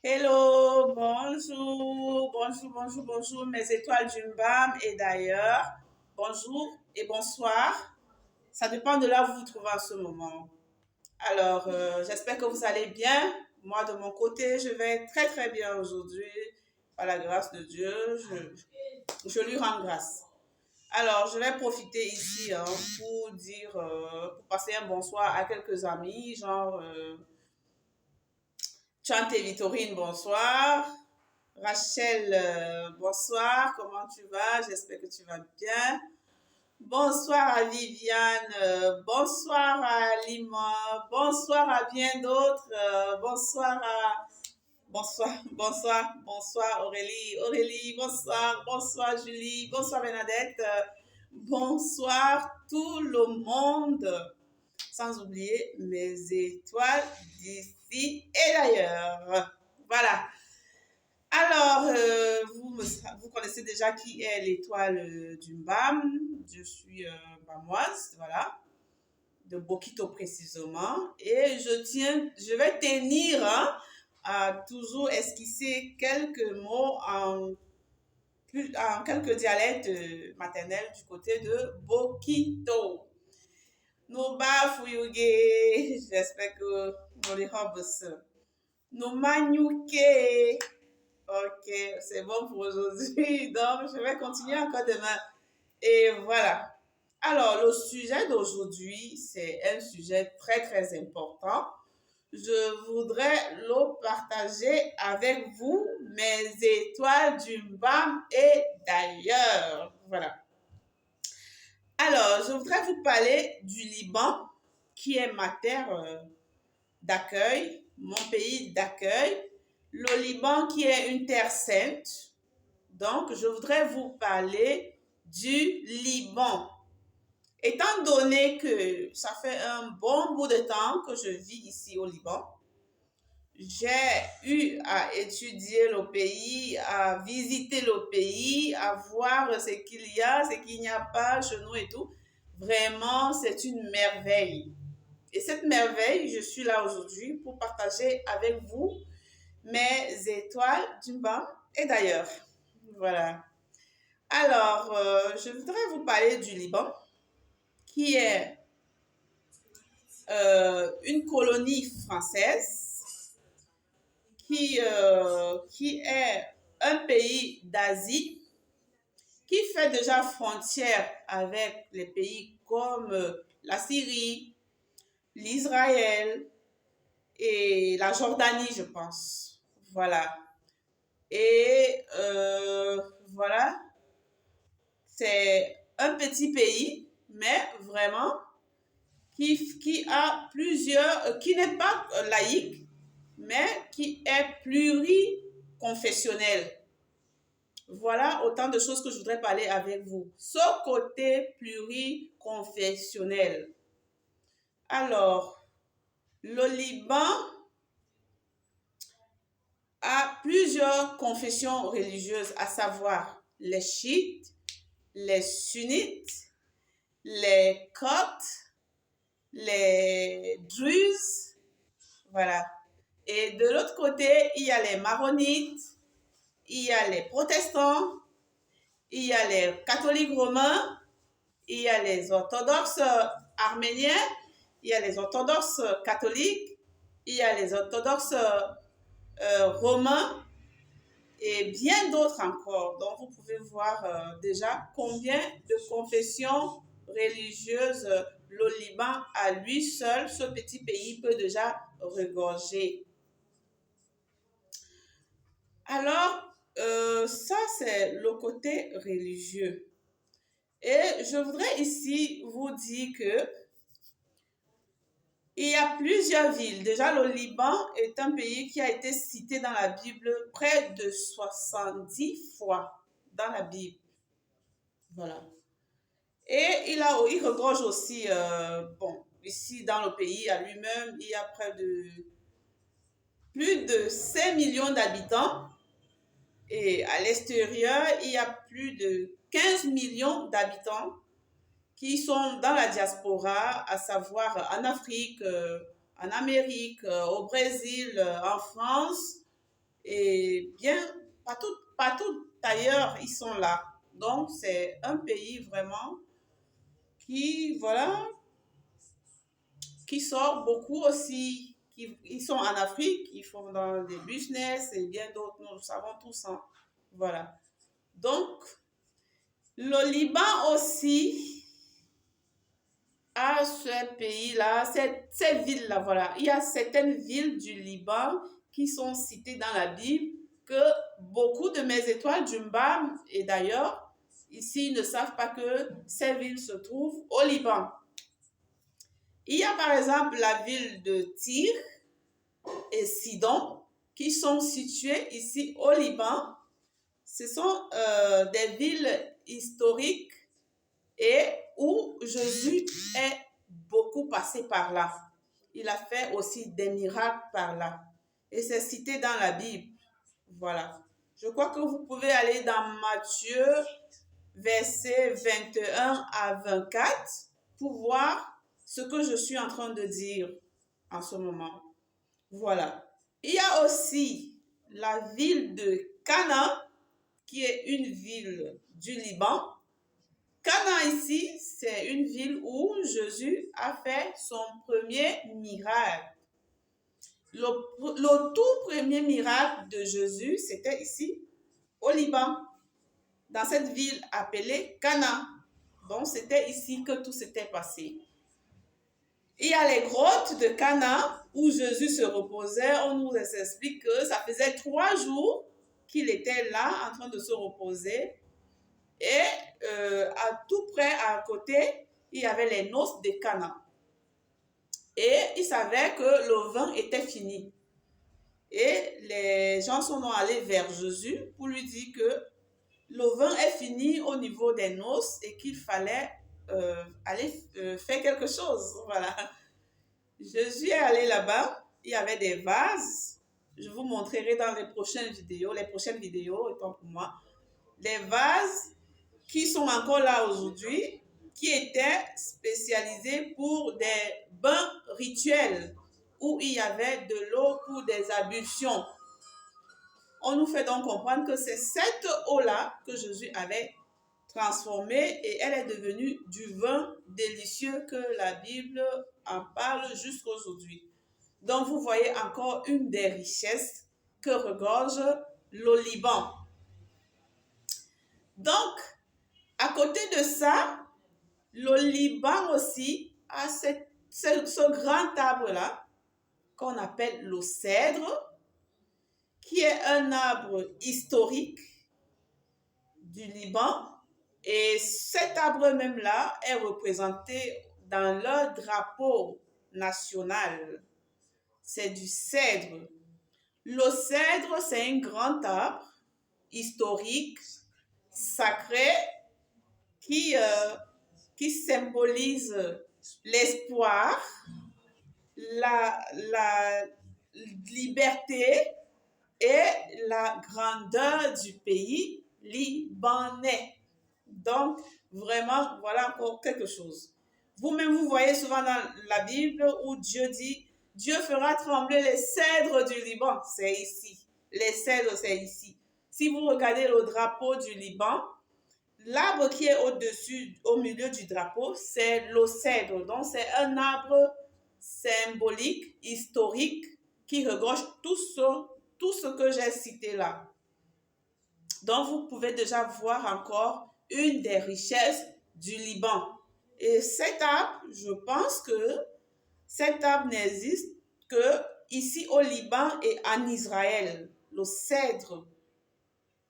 Hello, bonjour, mes étoiles du MBAM et d'ailleurs, bonjour et bonsoir. Ça dépend de là où vous vous trouvez en ce moment. Alors, j'espère que vous allez bien. Moi, de mon côté, je vais très très bien aujourd'hui. Par la grâce de Dieu, je lui rends grâce. Alors, je vais profiter ici pour dire, pour passer un bonsoir à quelques amis, genre Chante et Vitorine, bonsoir. Rachel, bonsoir, comment tu vas? J'espère que tu vas bien. Bonsoir à Viviane, bonsoir à Lima, bonsoir à bien d'autres, bonsoir Aurélie, bonsoir Julie, bonsoir Bernadette, bonsoir tout le monde, sans oublier mes étoiles d'ici et d'ailleurs. Voilà. Alors, vous connaissez déjà qui est l'étoile du MBAM. Je suis bamoise, voilà, de Bokito précisément. Et je vais tenir à toujours esquisser quelques mots en quelques dialectes maternels du côté de Bokito. Noba Fuyuge, j'espère que nous les robes. No Manyuke. Ok, c'est bon pour aujourd'hui. Donc, je vais continuer encore demain. Et voilà. Alors, le sujet d'aujourd'hui, c'est un sujet très, très important. Je voudrais le partager avec vous, mes étoiles du BAM et d'ailleurs. Voilà. Alors, je voudrais vous parler du Liban, qui est ma terre d'accueil, mon pays d'accueil. Le Liban, qui est une terre sainte. Donc, je voudrais vous parler du Liban. Étant donné que ça fait un bon bout de temps que je vis ici au Liban, j'ai eu à étudier le pays, à visiter le pays, à voir ce qu'il y a, ce qu'il n'y a pas chez nous et tout. Vraiment, c'est une merveille. Et cette merveille, je suis là aujourd'hui pour partager avec vous mes étoiles du bas et d'ailleurs. Voilà. Alors, je voudrais vous parler du Liban, qui est une colonie française, qui est un pays d'Asie, qui fait déjà frontière avec les pays comme la Syrie, l'Israël et la Jordanie, je pense. Voilà. Et voilà, c'est un petit pays, mais vraiment qui a plusieurs, qui n'est pas laïque, mais qui est pluriconfessionnel. Voilà autant de choses que je voudrais parler avec vous. Ce côté pluriconfessionnel. Alors, le Liban a plusieurs confessions religieuses, à savoir les chiites, les sunnites, les coptes, les druzes, voilà. Et de l'autre côté, il y a les maronites, il y a les protestants, il y a les catholiques romains, il y a les orthodoxes arméniens, il y a les orthodoxes catholiques, il y a les orthodoxes romains et bien d'autres encore. Donc, vous pouvez voir déjà combien de confessions religieuses le Liban à lui seul, ce petit pays peut déjà regorger. Alors, ça, c'est le côté religieux. Et je voudrais ici vous dire que il y a plusieurs villes. Déjà, le Liban est un pays qui a été cité dans la Bible près de 70 fois dans la Bible. Voilà. Et il regorge aussi, bon, ici dans le pays à lui-même, il y a plus de 5 millions d'habitants. Et à l'extérieur, il y a plus de 15 millions d'habitants qui sont dans la diaspora, à savoir en Afrique, en Amérique, au Brésil, en France. et bien partout ailleurs, ils sont là. Donc, c'est un pays vraiment qui, voilà, qui sort beaucoup aussi. Ils sont en Afrique, ils font dans des business et bien d'autres, nous le savons tous. Hein. Voilà. Donc, le Liban aussi a ce pays-là, ces villes-là, voilà. Il y a certaines villes du Liban qui sont citées dans la Bible que beaucoup de mes étoiles du Mbam, et d'ailleurs, ici, ne savent pas que ces villes se trouvent au Liban. Il y a par exemple la ville de Tyr et Sidon qui sont situées ici au Liban. Ce sont des villes historiques et où Jésus est beaucoup passé par là. Il a fait aussi des miracles par là. Et c'est cité dans la Bible. Voilà. Je crois que vous pouvez aller dans Matthieu, versets 21 à 24, pour voir ce que je suis en train de dire en ce moment. Voilà. Il y a aussi la ville de Cana, qui est une ville du Liban. Cana ici, c'est une ville où Jésus a fait son premier miracle. Le tout premier miracle de Jésus, c'était ici, au Liban, dans cette ville appelée Cana. Donc, c'était ici que tout s'était passé. Il y a les grottes de Cana où Jésus se reposait. On nous explique que ça faisait 3 jours qu'il était là en train de se reposer. Et à tout près, à côté, il y avait les noces de Cana. Et il savait que le vin était fini. Et les gens sont allés vers Jésus pour lui dire que le vin est fini au niveau des noces et qu'il fallait aller faire quelque chose. Voilà. Jésus est allé là-bas. Il y avait des vases. Je vous montrerai dans les prochaines vidéos. Les prochaines vidéos, étant pour moi. Des vases qui sont encore là aujourd'hui, qui étaient spécialisés pour des bains rituels où il y avait de l'eau pour des ablutions. On nous fait donc comprendre que c'est cette eau-là que Jésus avait transformée et elle est devenue du vin délicieux que la Bible en parle jusqu'aujourd'hui. Donc vous voyez encore une des richesses que regorge le Liban. Donc, à côté de ça, le Liban aussi a ce grand arbre-là qu'on appelle le cèdre, qui est un arbre historique du Liban. Et cet arbre même-là est représenté dans leur drapeau national. C'est du cèdre. Le cèdre, c'est un grand arbre historique, sacré, qui symbolise l'espoir, la liberté et la grandeur du pays libanais. Donc, vraiment, voilà encore quelque chose. Vous-même, vous voyez souvent dans la Bible où Dieu dit, Dieu fera trembler les cèdres du Liban. C'est ici. Les cèdres, c'est ici. Si vous regardez le drapeau du Liban, l'arbre qui est au-dessus, au milieu du drapeau, c'est le cèdre. Donc, c'est un arbre symbolique, historique, qui regorge tout ce que j'ai cité là. Donc, vous pouvez déjà voir encore une des richesses du Liban. Et cet arbre, je pense que cet arbre n'existe que ici au Liban et en Israël. Le cèdre,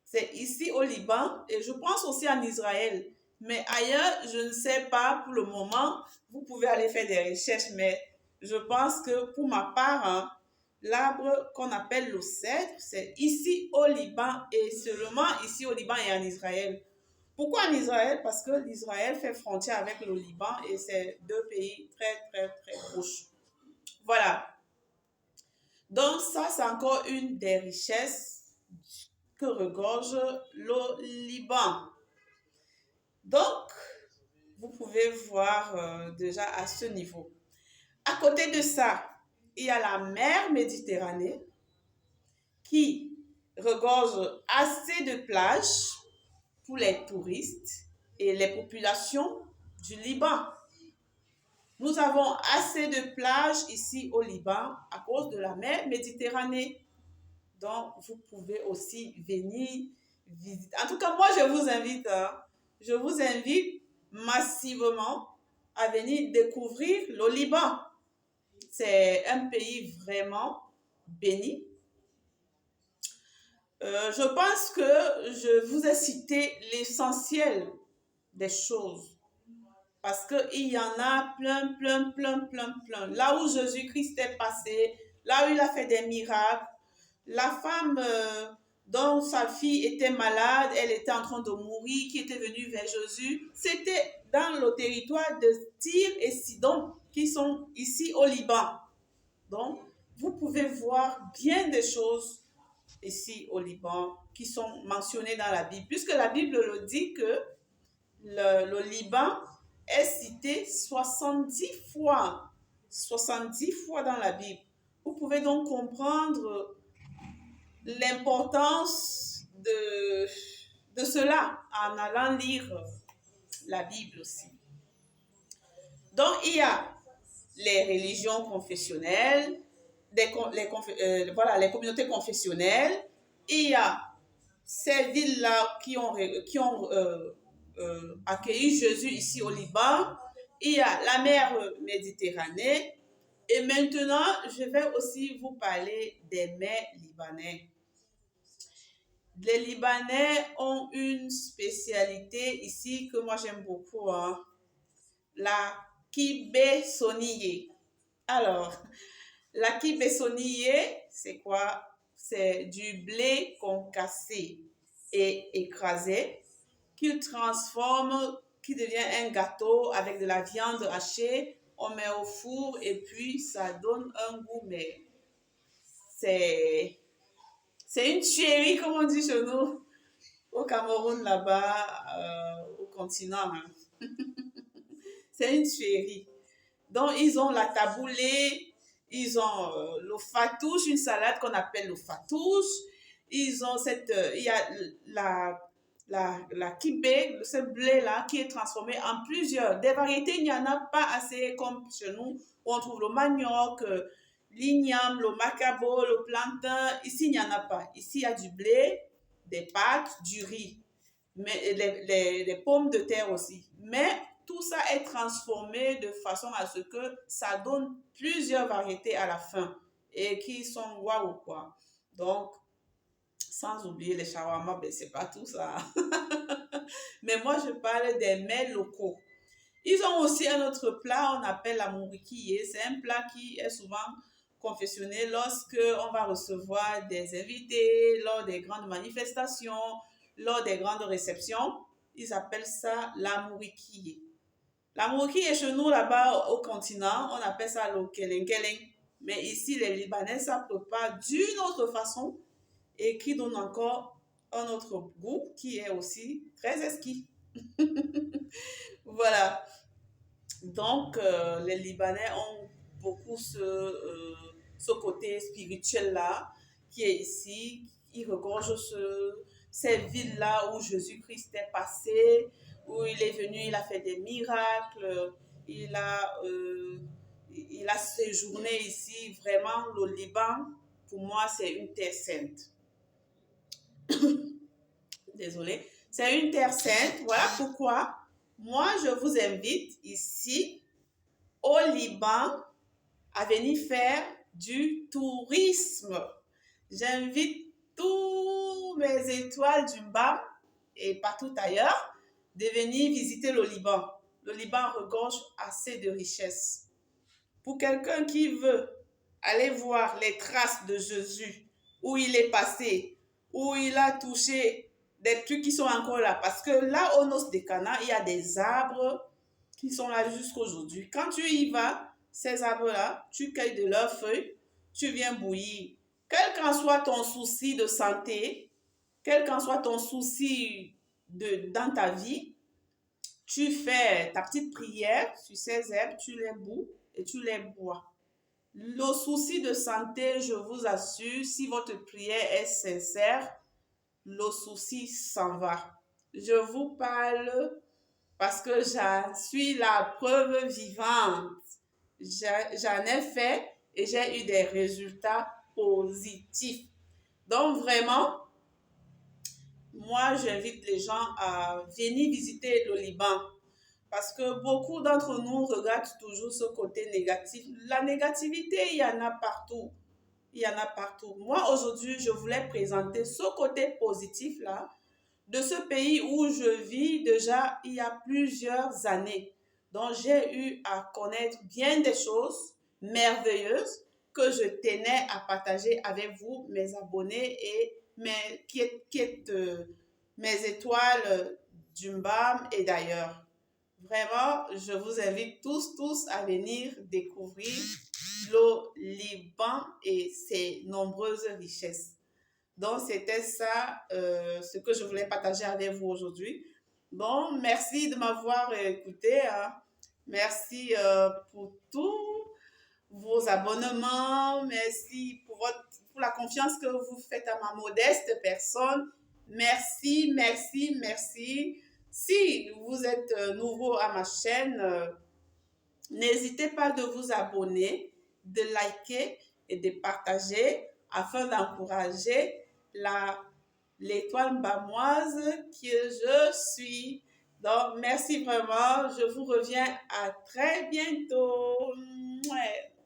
c'est ici au Liban et je pense aussi en Israël. Mais ailleurs, je ne sais pas pour le moment. Vous pouvez aller faire des recherches, mais je pense que pour ma part, hein, l'arbre qu'on appelle le cèdre, c'est ici au Liban et seulement ici au Liban et en Israël. Pourquoi en Israël? Parce que l'Israël fait frontière avec le Liban et c'est deux pays très proches. Voilà. Donc ça, c'est encore une des richesses que regorge le Liban. Donc, vous pouvez voir déjà à ce niveau. À côté de ça, il y a la mer Méditerranée qui regorge assez de plages pour les touristes et les populations du Liban. Nous avons assez de plages ici au Liban à cause de la mer Méditerranée. Donc, vous pouvez aussi venir visiter. En tout cas, moi, je vous invite massivement à venir découvrir le Liban. C'est un pays vraiment béni. Je pense que je vous ai cité l'essentiel des choses parce qu'il y en a plein, plein, plein, plein, plein. Là où Jésus-Christ est passé, là où il a fait des miracles, la femme dont sa fille était malade, elle était en train de mourir, qui était venue vers Jésus, c'était dans le territoire de Tyr et Sidon, qui sont ici au Liban. Donc, vous pouvez voir bien des choses ici au Liban qui sont mentionnées dans la Bible, puisque la Bible le dit que le Liban est cité 70 fois dans la Bible. Vous pouvez donc comprendre l'importance de cela en allant lire la Bible aussi. Donc, il y a les religions confessionnelles, les communautés confessionnelles, il y a ces villes-là qui ont accueilli Jésus ici au Liban, il y a la mer Méditerranée, et maintenant, je vais aussi vous parler des mets libanais. Les Libanais ont une spécialité ici que moi j'aime beaucoup, hein, la kibbe soniyé. Alors, la kibbe soniyé, c'est quoi? C'est du blé concassé et écrasé qu'il transforme, qui devient un gâteau avec de la viande hachée. On met au four et puis ça donne un goût, mais c'est une tuerie, comme on dit chez nous, au Cameroun, là-bas, au continent. Hein. C'est une tuerie. Donc, ils ont la taboulée, ils ont le fatouche, une salade qu'on appelle le fatouche. Ils ont il y a la kibé, ce blé-là, qui est transformé en plusieurs. Des variétés, il n'y en a pas assez comme chez nous, où on trouve le manioc, l'igname, le macabo, le plantain. Ici, il n'y en a pas. Ici, il y a du blé, des pâtes, du riz, mais les pommes de terre aussi. Mais tout ça est transformé de façon à ce que ça donne plusieurs variétés à la fin et qui sont waouh quoi. Donc, sans oublier les shawarma, ben c'est pas tout ça. Mais moi, je parle des mets locaux. Ils ont aussi un autre plat, on appelle la mourikiye. C'est un plat qui est souvent confectionné lorsque on va recevoir des invités, lors des grandes manifestations, lors des grandes réceptions. Ils appellent ça la mourikiye. La mourikiye chez nous, là-bas au continent, on appelle ça le keleng-keleng. Mais ici, les Libanais, ça prépare d'une autre façon et qui donne encore un autre goût qui est aussi très exquis. Voilà. Donc, les Libanais ont beaucoup ce côté spirituel-là qui est ici. Ils regorgent ces villes-là où Jésus-Christ est passé, où il est venu, il a fait des miracles, il a séjourné ici. Vraiment, le Liban, pour moi, c'est une terre sainte. Désolée. C'est une terre sainte. Voilà pourquoi moi, je vous invite ici au Liban à venir faire du tourisme. J'invite tous mes étoiles du bas et partout ailleurs de venir visiter le Liban. Le Liban regorge assez de richesses. Pour quelqu'un qui veut aller voir les traces de Jésus, où il est passé, où il a touché des trucs qui sont encore là. Parce que là, au Nos de Cana, il y a des arbres qui sont là jusqu'aujourd'hui. Quand tu y vas, ces arbres-là, tu cueilles de leurs feuilles, tu viens bouillir. Quel qu'en soit ton souci de santé, quel qu'en soit ton souci dans ta vie, tu fais ta petite prière sur ces herbes, tu les boues et tu les bois. Le souci de santé, je vous assure, si votre prière est sincère, le souci s'en va. Je vous parle parce que j'en suis la preuve vivante. J'en ai fait et j'ai eu des résultats positifs. Donc vraiment, moi, j'invite les gens à venir visiter le Liban parce que beaucoup d'entre nous regardent toujours ce côté négatif. La négativité, il y en a partout. Il y en a partout. Moi, aujourd'hui, je voulais présenter ce côté positif-là de ce pays où je vis déjà il y a plusieurs années. Donc, j'ai eu à connaître bien des choses merveilleuses que je tenais à partager avec vous, mes abonnés et mes étoiles d'Umbam et d'ailleurs. Vraiment, je vous invite tous à venir découvrir le Liban et ses nombreuses richesses. Donc, c'était ça ce que je voulais partager avec vous aujourd'hui. Bon, merci de m'avoir écouté. Hein. Merci pour tous vos abonnements. Merci pour la confiance que vous faites à ma modeste personne. Merci, merci, merci. Si vous êtes nouveau à ma chaîne, n'hésitez pas de vous abonner, de liker et de partager afin d'encourager l'étoile bamoise que je suis. Donc, merci vraiment. Je vous reviens à très bientôt. Mouais.